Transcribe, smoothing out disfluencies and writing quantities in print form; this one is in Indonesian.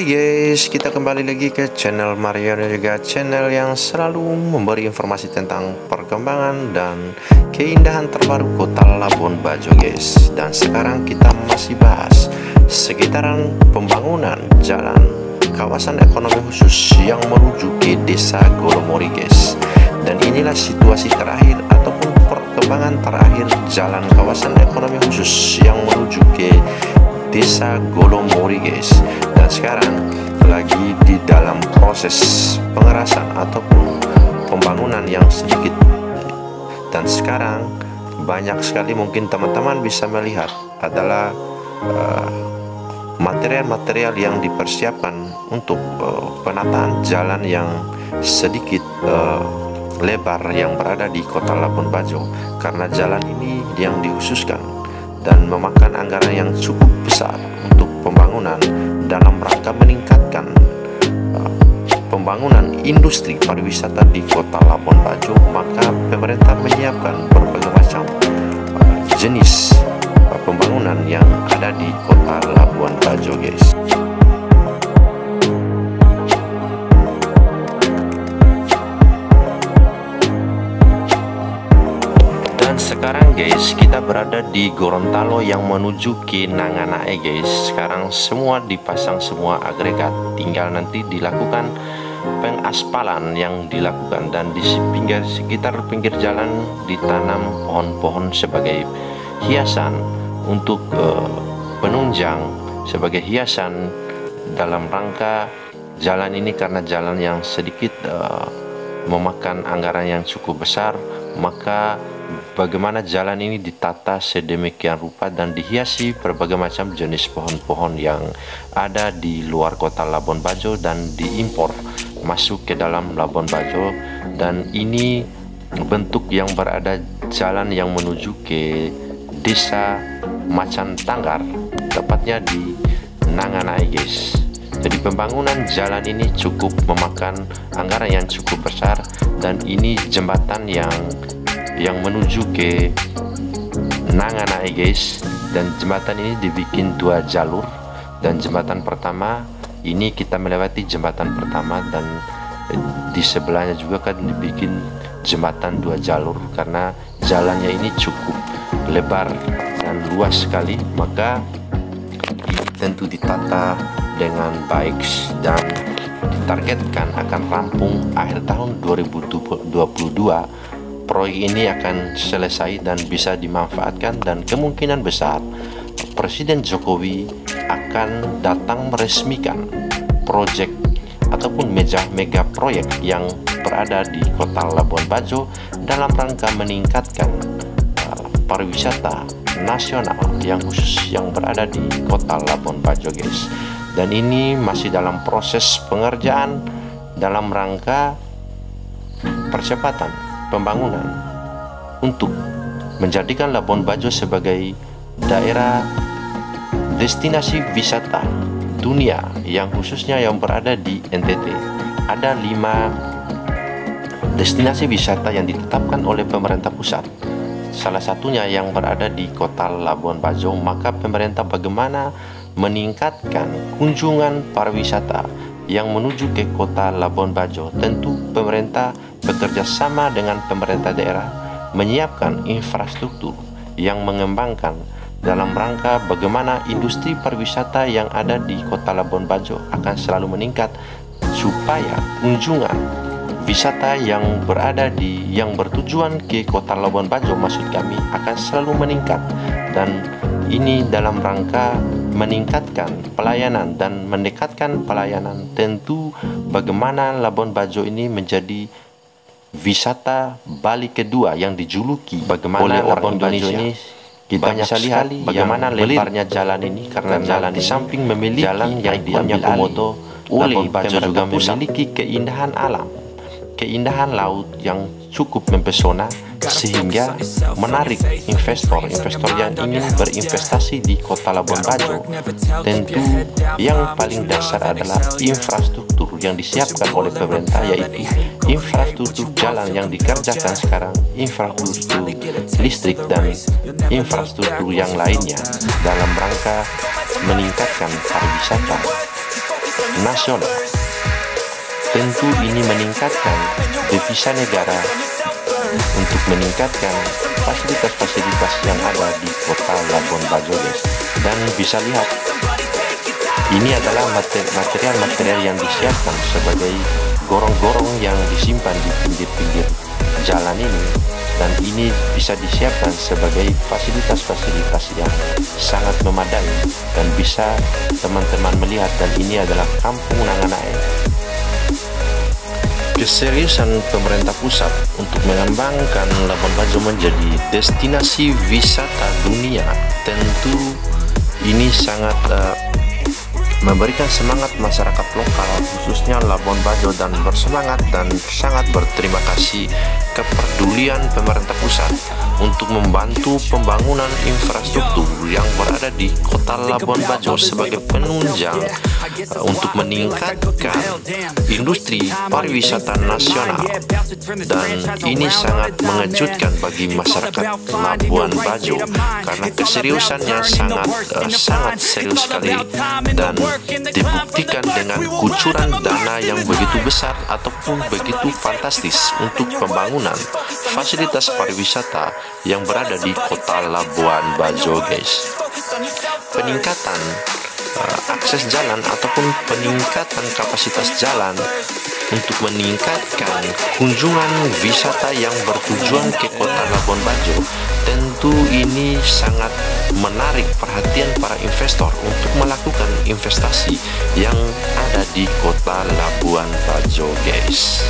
Hai guys, kita kembali lagi ke channel Mario dan juga channel yang selalu memberi informasi tentang perkembangan dan keindahan terbaru kota Labuan Bajo guys. Dan sekarang kita masih bahas sekitaran pembangunan jalan kawasan ekonomi khusus yang menuju ke desa Golomori guys. Dan inilah situasi terakhir ataupun perkembangan terakhir jalan kawasan ekonomi khusus yang menuju ke desa Golomori guys. Dan sekarang lagi di dalam proses pengerasan ataupun pembangunan yang sedikit. Dan sekarang banyak sekali mungkin teman-teman bisa melihat adalah material-material yang dipersiapkan untuk penataan jalan yang sedikit lebar yang berada di kota Labuan Bajo, karena jalan ini yang dikhususkan dan memakan anggaran yang cukup besar untuk pembangunan dalam rangka meningkatkan pembangunan industri pariwisata di kota Labuan Bajo. Maka pemerintah menyiapkan berbagai macam jenis pembangunan yang ada di kota Labuan Bajo guys. Sekarang guys, kita berada di Gorontalo yang menuju ke Nanganae guys. Sekarang semua dipasang semua agregat, tinggal nanti dilakukan pengaspalan yang dilakukan. Dan di sekitar pinggir jalan ditanam pohon-pohon sebagai hiasan untuk penunjang, sebagai hiasan dalam rangka jalan ini, karena jalan yang sedikit memakan anggaran yang cukup besar. Maka bagaimana jalan ini ditata sedemikian rupa dan dihiasi berbagai macam jenis pohon-pohon yang ada di luar kota Labuan Bajo dan diimpor masuk ke dalam Labuan Bajo. Dan ini bentuk yang berada jalan yang menuju ke desa Macan Tanggar, tepatnya di Nanganae guys. Jadi pembangunan jalan ini cukup memakan anggaran yang cukup besar. Dan ini jembatan yang menuju ke Nanganae guys. Dan jembatan ini dibikin 2 jalur. Dan jembatan pertama ini kita melewati jembatan pertama, dan di sebelahnya juga kan dibikin jembatan 2 jalur, karena jalannya ini cukup lebar dan luas sekali. Maka tentu ditata dengan baik dan ditargetkan akan rampung akhir tahun 2022. Proyek ini akan selesai dan bisa dimanfaatkan, dan kemungkinan besar Presiden Jokowi akan datang meresmikan proyek ataupun mega proyek yang berada di kota Labuan Bajo dalam rangka meningkatkan pariwisata nasional yang khusus yang berada di kota Labuan Bajo guys. Dan ini masih dalam proses pengerjaan dalam rangka percepatan pembangunan untuk menjadikan Labuan Bajo sebagai daerah destinasi wisata dunia yang khususnya yang berada di NTT. Ada 5 destinasi wisata yang ditetapkan oleh pemerintah pusat, salah satunya yang berada di kota Labuan Bajo. Maka pemerintah bagaimana meningkatkan kunjungan pariwisata yang menuju ke kota Labuan Bajo? Tentu pemerintah bekerja sama dengan pemerintah daerah menyiapkan infrastruktur yang mengembangkan dalam rangka bagaimana industri pariwisata yang ada di kota Labuan Bajo akan selalu meningkat, supaya kunjungan wisata yang bertujuan ke kota Labuan Bajo, maksud kami, akan selalu meningkat. Dan ini dalam rangka meningkatkan pelayanan dan mendekatkan pelayanan. Tentu bagaimana Labuan Bajo ini menjadi wisata Bali kedua yang dijuluki oleh orang Indonesia ini. Kita bisa lihat bagaimana lebarnya jalan ini, karena jalan di samping memiliki jalan yang diambil komodo oleh Bajo juga memiliki keindahan alam, keindahan laut yang cukup mempesona, sehingga menarik investor yang ingin berinvestasi di kota Labuan Bajo. Tentu yang paling dasar adalah infrastruktur yang disiapkan oleh pemerintah, yaitu infrastruktur jalan yang dikerjakan sekarang, infrastruktur listrik, dan infrastruktur yang lainnya dalam rangka meningkatkan pariwisata nasional. Tentu ini meningkatkan devisa negara untuk meningkatkan fasilitas-fasilitas yang ada di kota Labuan Bajo, guys. Dan bisa lihat, ini adalah material-material yang disiapkan sebagai gorong-gorong yang disimpan di pinggir-pinggir jalan ini, dan ini bisa disiapkan sebagai fasilitas-fasilitas yang sangat memadai dan bisa teman-teman melihat. Dan ini adalah Kampung Nanganae. Keseriusan pemerintah pusat untuk mengembangkan Labuan Bajo menjadi destinasi wisata dunia, tentu ini sangat memberikan semangat masyarakat lokal, khususnya Labuan Bajo, dan bersemangat dan sangat berterima kasih kepedulian pemerintah pusat untuk membantu pembangunan infrastruktur yang berada di kota Labuan Bajo sebagai penunjang untuk meningkatkan industri pariwisata nasional. Dan ini sangat mengejutkan bagi masyarakat Labuan Bajo karena keseriusannya sangat serius sekali, dan dibuktikan dengan kucuran dana yang begitu besar ataupun begitu fantastis untuk pembangunan fasilitas pariwisata yang berada di kota Labuan Bajo, guys. Peningkatan akses jalan ataupun peningkatan kapasitas jalan untuk meningkatkan kunjungan wisata yang bertujuan ke kota Labuan Bajo, tentu ini sangat menarik perhatian para investor untuk melakukan investasi yang ada di kota Labuan Bajo, guys.